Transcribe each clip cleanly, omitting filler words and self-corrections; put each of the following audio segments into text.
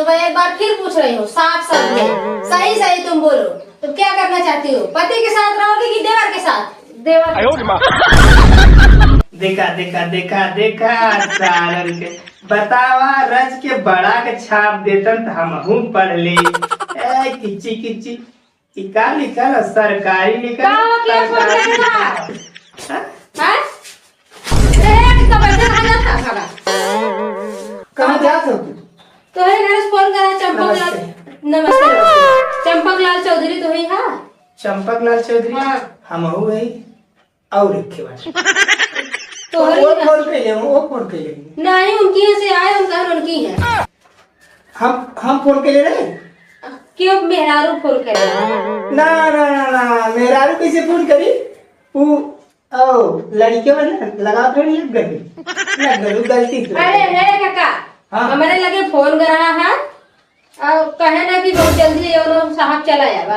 तो मैं एक बार फिर पूछ रही हूँ साफ साफ में, सही सही तुम बोलो, तुम क्या करना चाहती हो? पति के साथ रहोगे कि देवर के साथ? देवर। देखा देखा देखा देखा सारन के बतावा रच के बड़ा के छाप देतन तो हम पढ़ ले। किच्ची किच्ची का लिखल सरकारी लिखल कहाँ जात हो तू? तो है घर से फोन करा चंपक लाल। नमस्ते चंपक लाल चौधरी तो ही है। चंपक लाल चौधरी हाँ। हम वही और एक बार तो वो फोन कर ले वो फोन कर ले नहीं उनकी यहाँ से आए, हम कहा उनकी है। हम फोन कर ले रहे क्यों मेहरारू फोन करे? ना ना ना ना मेहरारू कैसे फोन करी? वो ओ लड़कियों में लगा थोड़ी लग गई गलती से। अरे हे काका हाँ। हमारे लगे फोन कर रहा है और कहे ना कि बहुत जल्दी ये लोग साहब चला जाएगा।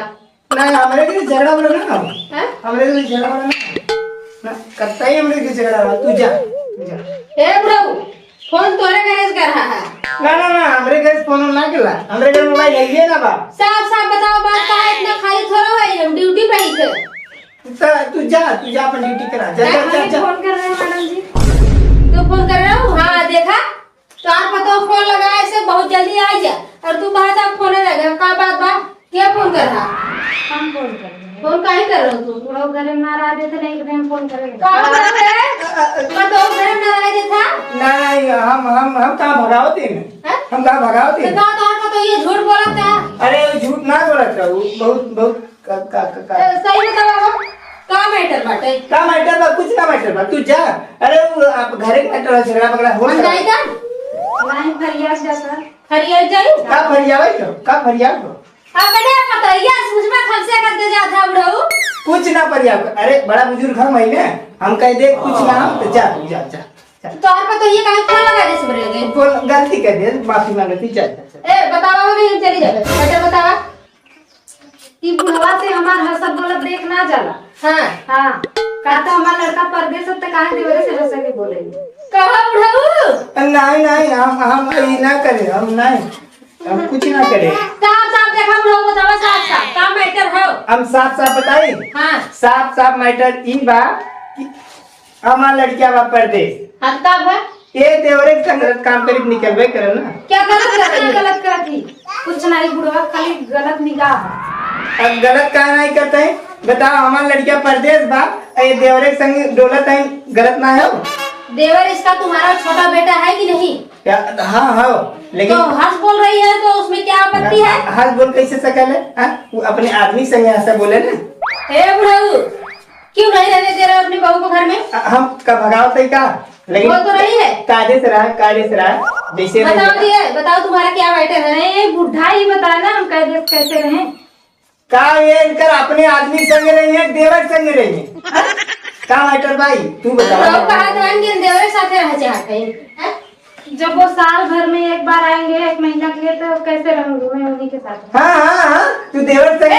ना हमारे के झगड़ा बोला ना हैं? हमारे के झगड़ा बोला ना करता ही हमारे के झगड़ा वाला तू जा हे प्रभु फोन तोरे घर से कर रहा है। ना हमारे घर फोन ना केला हमारे घर मोबाइल है ना बा। साफ साफ बताओ बात का है, इतना खाली थोड़ा है, हम ड्यूटी पे ही थे। तू जा अपन ड्यूटी करा जा फोन कर रहे हैं मैडम जी। तो फोन कर रहा हूँ। हाँ देखा चार पता फोन लगा ऐसे बहुत जल्दी आ जा और तू बात आप फोन लगा का बात बा क्या फोन कर रहा? हम फोन कर रहे हैं। फोन काहे कर रहा तू? वो घर में नाराज थे नहीं कि हम फोन करेंगे। कौन बात है? तो घर में नाराज था? नहीं हम कहाँ भगावते हैं? हम कहाँ भगावते हैं? तो ये झूठ बोला था। अरे झूठ ना बोला था बहुत सही बताओ का मैटर बाटे? का मैटर बा कुछ ना मैटर बा तू जा। अरे वो आप घरे के मैटर झगड़ा पकड़ा हो जाए का नहीं फरियाद जा सर हरियर जाई का फरियाद हो अपने पतैया सुजमा खमसे करते जाता बुढ़ऊ कुछ ना फरियाद। अरे बड़ा बुजुर्ग हम है ना हम कह दे कुछ ना तो जा तो आप तो ये काहे फोन लगा दे सबरे लगे बोल गलती कर दे माफी मांगती चल ए बतावा हो नहीं चली जाए बेटा बतावा ई बुढ़वा से हमार हसब बोलत देख ना जाला। हां हां कहता हमार लड़का परदेश से काहे देवरे से हंस के बोलेगी कहा बुढ़ऊ? नहीं हम ये ना करे हम कुछ ना करे। साफ देखा बुढ़ऊ बतावा साफ साफ का मैटर है? हम साफ बताई। हां साफ मैटर ई बा कि हमार लड़किया बा परदेश हत्ता भा ये देवरे के संग काम करीब निकलबे करे ना। क्या गलत कर थी कुछ नहीं बुढ़वा खाली गलत निगाह है। अब गलत कहा नहीं करते हैं बताओ हमार लड़किया परदेश बा ये देवरे के संग डोलत है गलत ना है? देवर इसका तुम्हारा छोटा बेटा है कि नहीं? हाँ लेकिन तो हंस बोल रही है तो उसमें क्या आपत्ति है? हंस बोल कैसे सकल है? वो अपने आदमी संग ऐसा बोले ना। हे बुढ़ऊ क्यों नहीं रहने दे रहे अपनी बहू को घर में? हम का भगावत है का लेकिन बोल तो रही है कायदे से रहा जैसे बताओ तुम्हारा क्या मैटर है? नहीं बुढ़ा ही बताया ना हम कैसे रहे का ये इनकर अपने आदमी संग रही है देवर संग रही है का मैटर भाई तू बता। कहा कि देवर साथ रहना चाहते हैं। जब वो साल भर में एक बार आएंगे 1 महीना के लिए तो कैसे रहूंगी मैं उन्हीं के साथ। हाँ तू देवर संग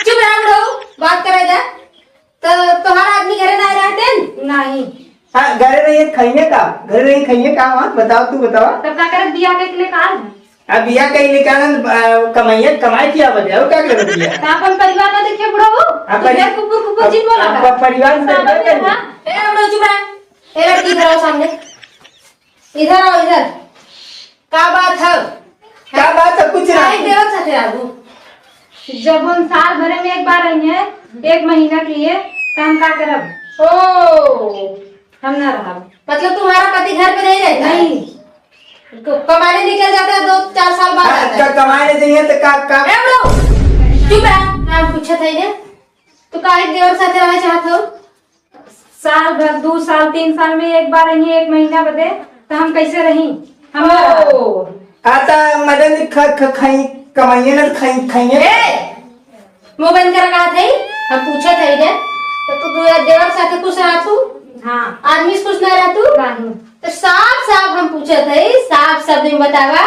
चुप रहा बुढ़ऊ बात करेगा तो तुम्हारा आदमी घरे ना रहते नहीं। हाँ घरे नहीं खाइए का बताओ तू बताओ तब क्या करे बिया के लिए कहा अब यह कहीं निकालन कमाई किया बताओ क्या कर दिया अपन परिवार ना देखे बुढ़ऊ कुकुर जी बोला परिवार चुप रहा ए लड़की इधर आओ सामने इधर आओ इधर क्या बात है कुछ नहीं देवर साथ रहू जब हम साल भरे में एक बार आएंगे 1 महीना के लिए तो हम क्या करब? हम ना रहा मतलब तुम्हारा पति घर पे नहीं रहता? नहीं कमाने निकल जाता है 2-4 साल बाद आता है। कमाने चाहिए तो चुप रहा नाम पूछा था इन्हें तो काहे देवर साथ रहना चाहते हो? साल भर 2 साल 3 साल में एक बार आएंगे 1 महीना बदे तो हम कैसे रही? हम आता मदन कमाइए ना खाइए मुँह बंद कर कहा थे हम पूछा था इन्हें तो तू देवर साथ खुश रहा तू? हाँ आदमी खुश ना रहा तू? नहीं तो साफ हम पूछे थे साफ शब्द में बतावा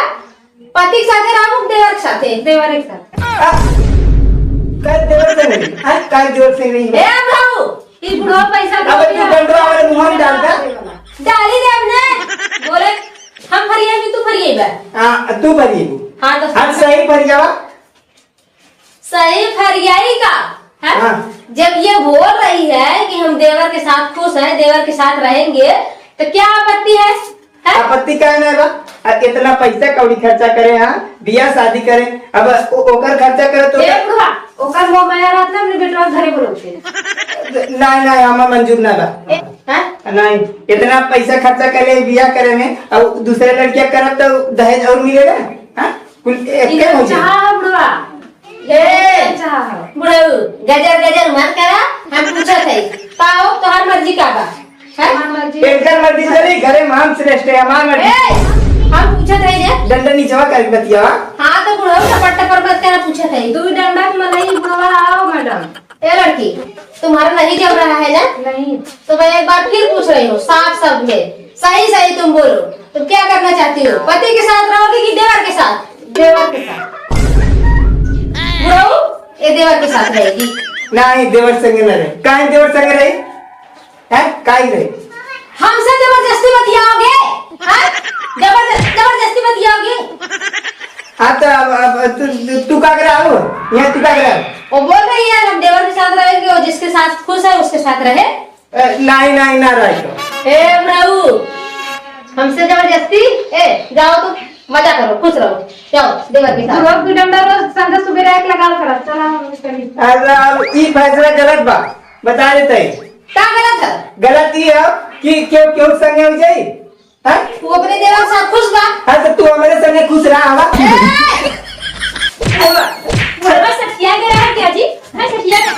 पति के साथे रहू देवर के साथे? देवर एक साथ देवर से नहीं ए बाबू ई बुढ़वा पैसा अब तू डंडा वाले मुंह में डालता डाली दे हमने बोले हम फरिया भी तू फरिया बा। हाँ तू भरी हाँ तो हम सही फरियावा। सही फरियाई का है? हाँ। जब ये बोल रही है कि हम देवर के साथ खुश हैं, देवर के साथ रहेंगे, तो क्या आपत्ति है? आपत्ति का है बा? इतना पैसा कौड़ी खर्चा करे, हाँ बियाह शादी करे, अब ओकर खर्चा करे तो ए बुढ़वा ओकर मोह माया रहत ना अपने बेटवा के घरे बोलौते। नहीं हमें मंजूर ना बा। हैं? नहीं इतना पैसा खर्चा करे बियाह करे में, और दूसरे लड़कियां करब तो दहेज और मिलेगा। हाँ कुल एक इधर हो जाए। चाहा बुढ़वा ए चाहा बुढ़ऊ गजर गजर मत करा। हम पूछत है पाओ तोहर मर्जी का बा है? इनकर मर्जी चली, घरे मान श्रेष्ठ है हमार मर्जी। ए, हम पूछत है जे डंडा नीचवा कर बतिया। हाँ तो बुढ़ऊ टपट टपट मत करा। पूछत है तू डंडा के मलाई बुढ़वा आओ मैडम। ए लड़की तुम्हारा नहीं जम रहा है ना? नहीं तो मैं एक बार फिर पूछ रही हूँ साफ शब्द में, सही सही तुम बोलो, तुम क्या करना चाहती हो? पति के साथ रहोगी कि देवर के साथ? देवर के साथ। बुढ़ऊ ये देवर के साथ रहेगी। नहीं देवर संग न रहे। काहे देवर संग रहे है? काहे रहे? हमसे जबरदस्ती बतियाओगे? हाँ? जबरदस्ती बतियाओगे? हाँ तो अब तू का करा हो यहाँ, तू का करा? वो बोल रही है हम देवर के साथ रहेंगे और जिसके साथ खुश है उसके साथ रहे। नहीं ना रहे तो। ए बुढ़ऊ हमसे जबरदस्ती, ए जाओ तुम मजा करो, खुश रहो, जाओ देवर के साथ। रोज की डंडा रोज संध्या सुबह एक लगा कर चला हम करी। अब ये फैसला गलत बा, बता देते। क्या गलत है? गलत ये है कि क्यों संग हो जाई? हाँ वो अपने देवर के साथ खुश बा। हाँ तो तू हमारे संग खुश रहा हवा। बुढ़वा सटिया गया है क्या जी? मैं सटिया गया।